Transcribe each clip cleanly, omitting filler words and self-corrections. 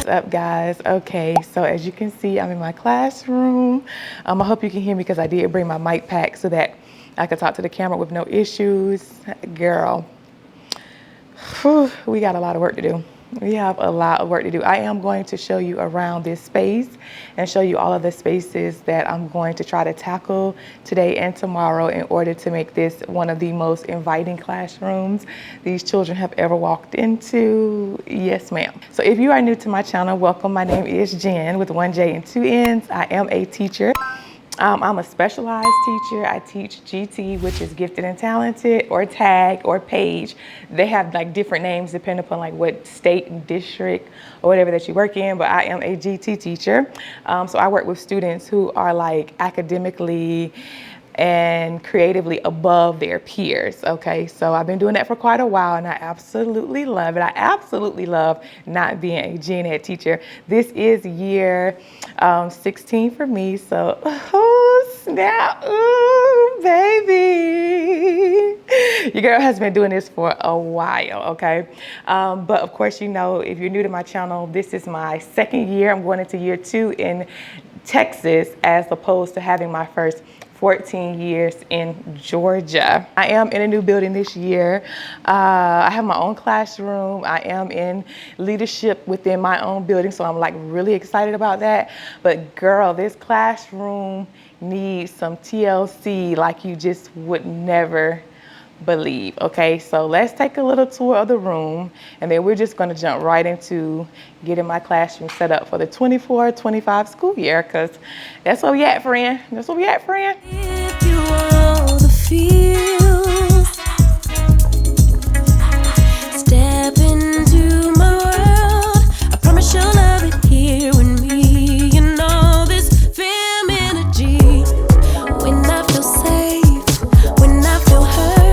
What's up, guys? Okay, so as you can see, I'm in my classroom. I hope you can hear me because I did bring my mic pack so that I could talk to the camera with no issues. Girl, whew, we got a lot of work to do. We have a lot of work to do. I am going to show you around this space and show you all of the spaces that I'm going to try to tackle today and tomorrow in order to make this one of the most inviting classrooms these children have ever walked into. Yes, ma'am. So if you are new to my channel, welcome. My name is Jen with 1 J and 2 N's. I am a teacher. I'm a specialized teacher. I teach GT, which is gifted and talented, or tag, or page. They have like different names depending upon like what state and district or whatever that you work in, but I am a GT teacher. So I work with students who are like academically and creatively above their peers. Okay, so I've been doing that for quite a while and I absolutely love it. I absolutely love not being a gen ed teacher. This is year 16 for me, so oh snap, ooh baby. Your girl has been doing this for a while, okay? But of course, you know, if you're new to my channel, this is my second year. I'm going into year 2 in Texas as opposed to having my first 14 years in Georgia. I am in a new building this year. I have my own classroom. I am in leadership within my own building, so I'm like really excited about that. But girl, this classroom needs some TLC like you just would never believe. Okay, so let's take a little tour of the room and then we're just going to jump right into getting my classroom set up for the 24-25 school year, because that's where we at, friend. That's where we at, friend. If you want the feels, step into my world. I promise you'll love it here with me. You know this fam energy. When I feel safe, when I feel hurt,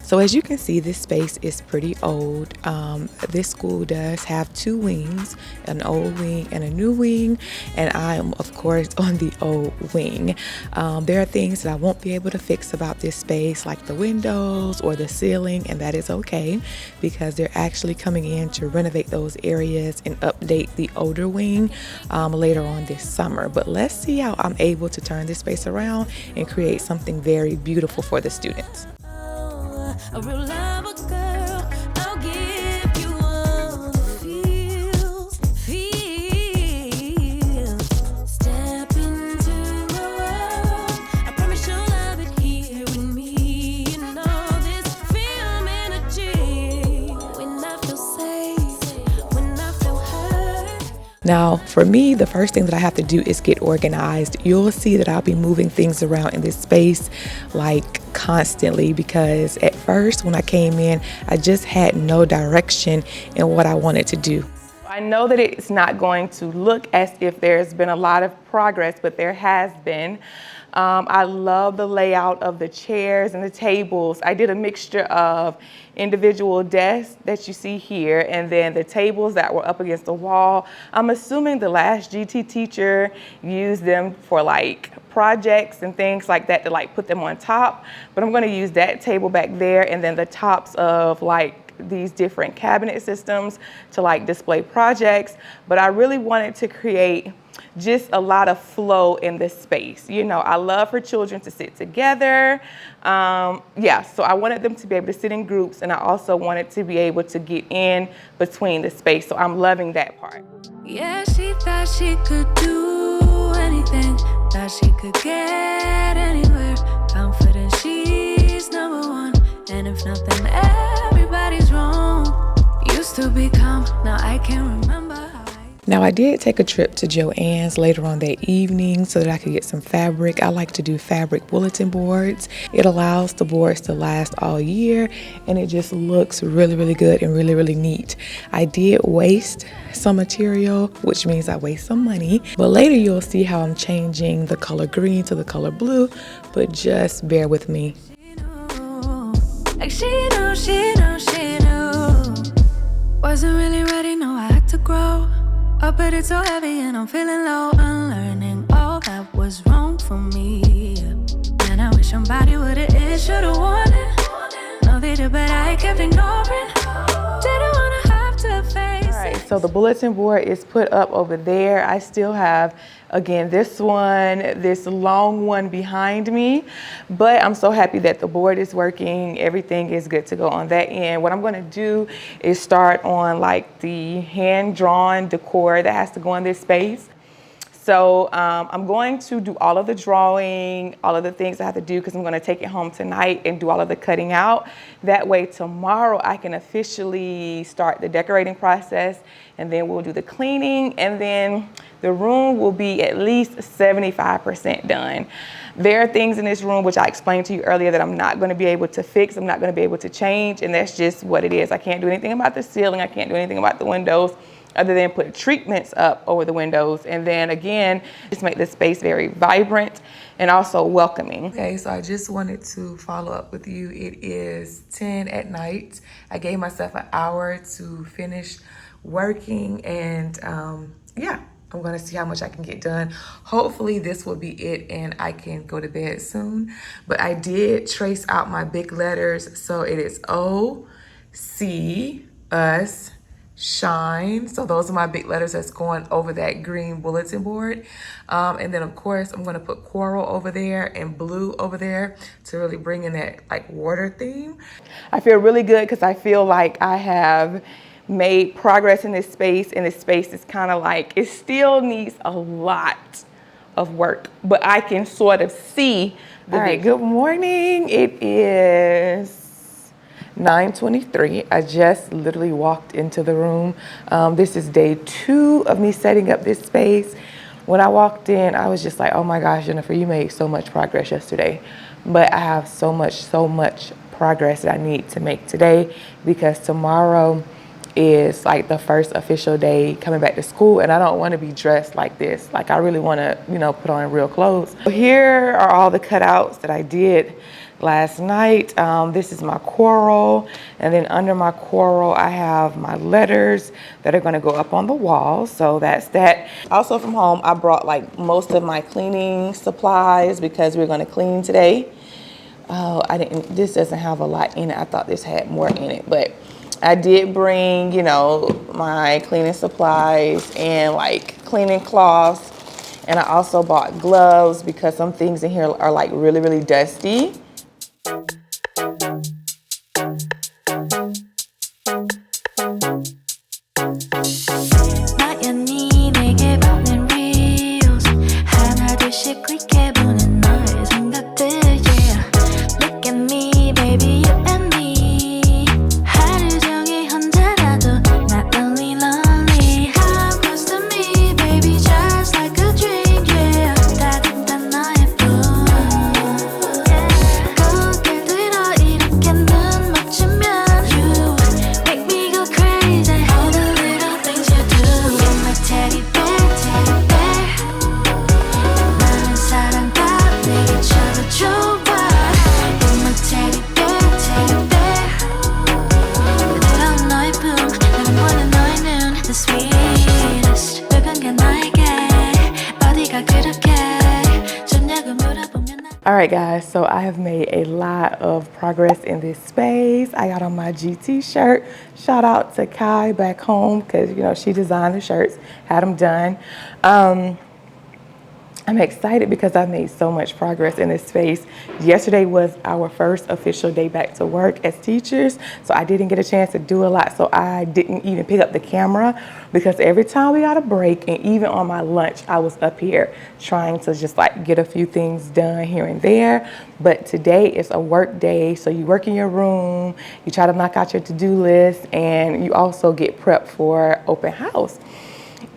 so as you can see, this space is pretty old. This school does have 2 wings, an old wing and a new wing, and I am of course on the old wing. There are things that I won't be able to fix about this space, like the windows or the ceiling, and that is okay because they're actually coming in to renovate those areas and update the older wing later on this summer. But let's see how I'm able to turn this space around and create something very beautiful for the students. A real lover girl, I'll give you all the feels. Step into my world. I promise you'll love it here with me. You know this film energy. When I feel safe, when I feel hurt. Now, for me, the first thing that I have to do is get organized. You'll see that I'll be moving things around in this space like constantly, because at first when I came in, I just had no direction in what I wanted to do. I know that it's not going to look as if there's been a lot of progress, but there has been. I love the layout of the chairs and the tables. I did a mixture of individual desks that you see here and then the tables that were up against the wall. I'm assuming the last GT teacher used them for like projects and things like that to like put them on top, but I'm going to use that table back there and then the tops of like these different cabinet systems to like display projects. But I really wanted to create just a lot of flow in this space. You know, I love for children to sit together. Yeah, so I wanted them to be able to sit in groups, and I also wanted to be able to get in between the space. So I'm loving that part. Yeah, she thought she could do anything, thought she could get anywhere. Confident she's number one, and if nothing, everybody's wrong. Used to be calm, now I can't remember. Now, I did take a trip to Joann's later on that evening so that I could get some fabric. I like to do fabric bulletin boards. It allows the boards to last all year and it just looks really, really good and really, really neat. I did waste some material, which means I waste some money, but later you'll see how I'm changing the color green to the color blue, but just bear with me. She knew. Wasn't really ready, no, I had to grow. Oh, but it's so heavy and I'm feeling low, unlearning all that was wrong for me. And I wish somebody would've issued a warning. No, they did, but I kept ignoring. Didn't wanna have to face. All right, so the bulletin board is put up over there. I still have, again, this long one behind me, but I'm so happy that the board is working. Everything is good to go on that end. What I'm gonna do is start on like the hand-drawn decor that has to go in this space. So I'm going to do all of the drawing, all of the things I have to do because I'm going to take it home tonight and do all of the cutting out. That way tomorrow I can officially start the decorating process, and then we'll do the cleaning, and then the room will be at least 75% done. There are things in this room which I explained to you earlier that I'm not going to be able to fix, I'm not going to be able to change, and that's just what it is. I can't do anything about the ceiling, I can't do anything about the windows, other than put treatments up over the windows, and then again just make the space very vibrant and also welcoming. Okay, so I just wanted to follow up with you. It is 10 at night. I gave myself an hour to finish working, and yeah, I'm gonna see how much I can get done. Hopefully this will be it and I can go to bed soon. But I did trace out my big letters, so it is O, C, us, shine. So those are my big letters that's going over that green bulletin board. And then of course I'm going to put coral over there and blue over there to really bring in that like water theme. I feel really good because I feel like I have made progress in this space, and this space is kind of like, it still needs a lot of work, but I can sort of see the good morning. It is 9:23. I just literally walked into the room. This is day 2 of me setting up this space. When I walked in, I was just like, oh my gosh, Jennifer, you made so much progress yesterday. But I have so much progress that I need to make today, because tomorrow is like the first official day coming back to school, and I don't want to be dressed like this. Like I really want to, put on real clothes. So here are all the cutouts that I did last night. This is my coral, and then under my coral I have my letters that are going to go up on the wall. So that's that. Also from home I brought like most of my cleaning supplies because we're going to clean today. This doesn't have a lot in it. I thought this had more in it, but I did bring, my cleaning supplies and like cleaning cloths, and I also bought gloves because some things in here are like really dusty. All right guys, so I have made a lot of progress in this space. I got on my GT shirt. Shout out to Kai back home because she designed the shirts, had them done. I'm excited because I made so much progress in this space. Yesterday was our first official day back to work as teachers, so I didn't get a chance to do a lot, so I didn't even pick up the camera because every time we got a break, and even on my lunch, I was up here trying to just like get a few things done here and there. But today is a work day, so you work in your room, you try to knock out your to-do list, and you also get prepped for open house.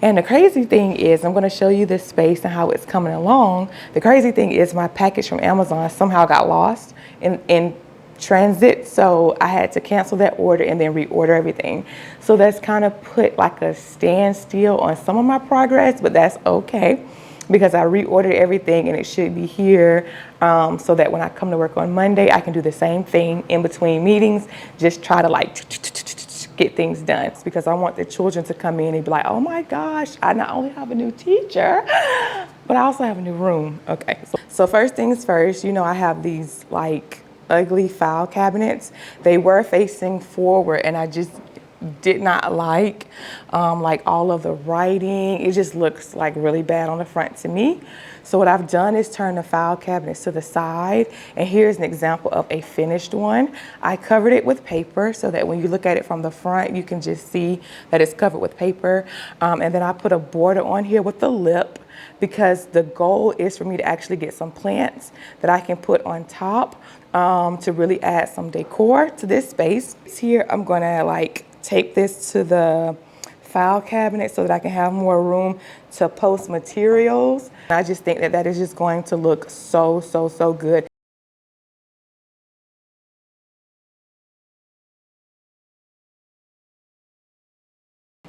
And the crazy thing is, I'm going to show you this space and how it's coming along. The crazy thing is my package from Amazon somehow got lost in transit, so I had to cancel that order and then reorder everything. So that's kind of put like a standstill on some of my progress, but that's okay because I reordered everything and it should be here so that when I come to work on Monday, I can do the same thing in between meetings, just try to like get things done. It's because I want the children to come in and be like, oh my gosh, I not only have a new teacher, but I also have a new room. Okay, so first things first, you know, I have these like ugly file cabinets. They were facing forward and I just did not like all of the writing. It just looks like really bad on the front to me. So what I've done is turn the file cabinets to the side, and here's an example of a finished one. I covered it with paper so that when you look at it from the front, you can just see that it's covered with paper. And then I put a border on here with the lip, because the goal is for me to actually get some plants that I can put on top to really add some decor to this space. Here, I'm gonna like tape this to the file cabinet so that I can have more room to post materials. I just think that that is just going to look so, so, so good.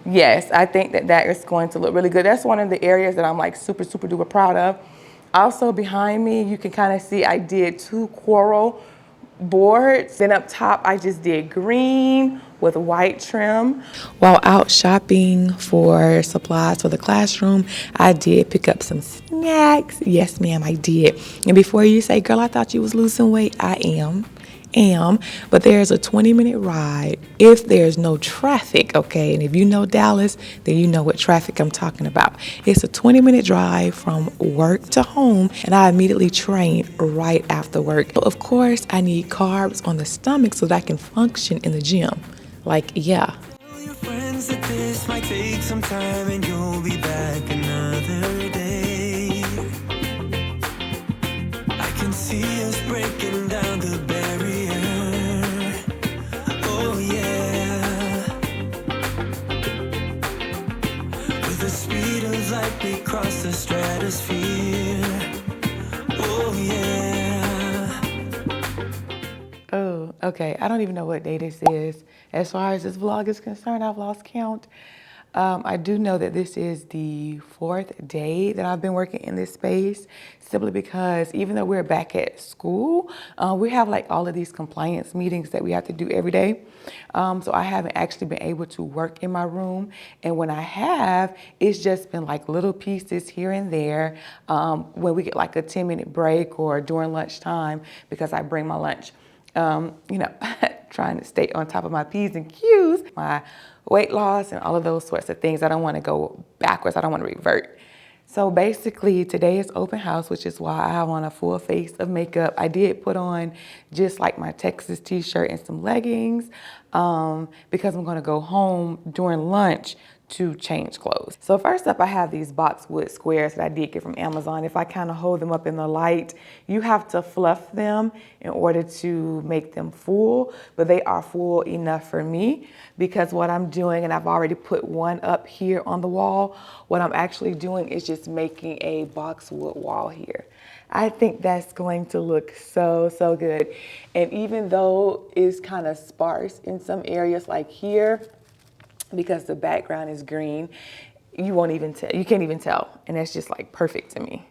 Yes, I think that that is going to look really good. That's one of the areas that I'm like super, super duper proud of. Also behind me, you can kind of see I did 2 coral boards. Then up top, I just did green with white trim. While out shopping for supplies for the classroom, I did pick up some snacks. Yes, ma'am, I did. And before you say, girl, I thought you was losing weight, I am. But there's a 20-minute ride if there's no traffic, okay? And if you know Dallas, then you know what traffic I'm talking about. It's a 20-minute drive from work to home, and I immediately train right after work. So of course, I need carbs on the stomach so that I can function in the gym. Like, yeah. Tell your friends that this might take some time and you'll be back another day. I can see us breaking down the barrier. Oh yeah. With the speed of light we cross the stratosphere. Oh yeah. Oh, okay. I don't even know what day this is. As far as this vlog is concerned, I've lost count. I do know that this is the 4th day that I've been working in this space, simply because even though we're back at school, we have like all of these compliance meetings that we have to do every day. So I haven't actually been able to work in my room. And when I have, it's just been like little pieces here and there when we get like a 10-minute break or during lunchtime, because I bring my lunch. You know, trying to stay on top of my P's and Q's, my weight loss and all of those sorts of things. I don't want to go backwards. I don't want to revert. So basically today is open house, which is why I have on a full face of makeup. I did put on just like my Texas t-shirt and some leggings because I'm going to go home during lunch to change clothes. So first up, I have these boxwood squares that I did get from Amazon. If I kind of hold them up in the light, you have to fluff them in order to make them full, but they are full enough for me because what I'm doing, and I've already put one up here on the wall, what I'm actually doing is just making a boxwood wall here. I think that's going to look so, so good. And even though it's kind of sparse in some areas like here, because the background is green, you won't even tell, you can't even tell. And that's just like perfect to me.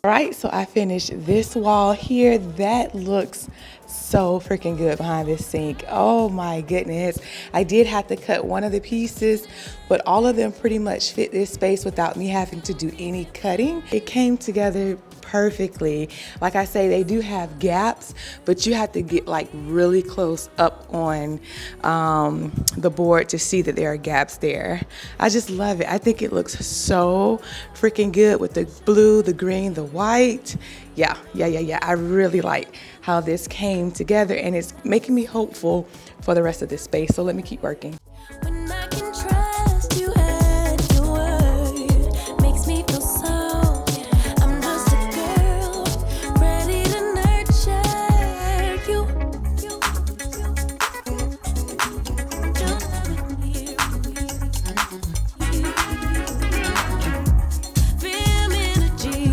All right, so I finished this wall here. That looks so freaking good behind this sink. Oh my goodness. I did have to cut one of the pieces, but all of them pretty much fit this space without me having to do any cutting. It came together perfectly. Like I say, they do have gaps, but you have to get like really close up on the board to see that there are gaps there. I just love it. I think it looks so freaking good with the blue, the green, the white. Yeah. I really like how this came together, and it's making me hopeful for the rest of this space. So let me keep working. When I can trust you at your word, makes me feel so. I'm just a girl, ready to nurture you. Feel energy.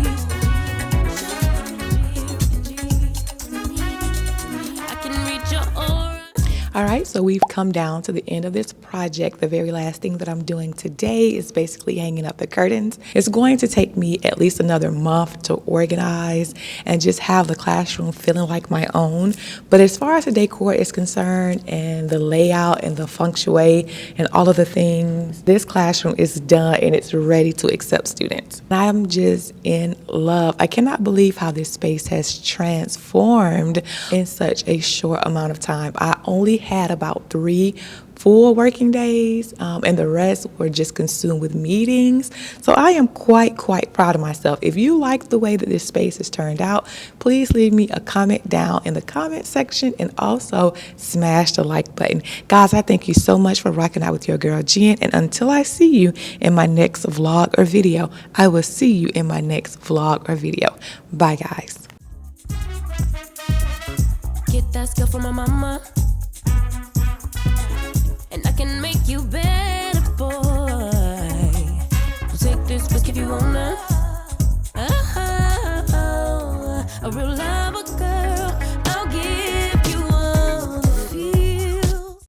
I can reach your aura. All right, so we've come down to the end of this project. The very last thing that I'm doing today is basically hanging up the curtains. It's going to take me at least another month to organize and just have the classroom feeling like my own. But as far as the decor is concerned and the layout and the feng shui and all of the things, this classroom is done and it's ready to accept students. I'm just in love. I cannot believe how this space has transformed in such a short amount of time. I only had about 3 full working days, and the rest were just consumed with meetings. So I am quite proud of myself. If you like the way that this space has turned out, please leave me a comment down in the comment section and also smash the like button. Guys, I thank you so much for rocking out with your girl Jen, and until I see you in my next vlog or video, I will see you in my next vlog or video. Bye guys. Get that skill from my mama, and I can make you better.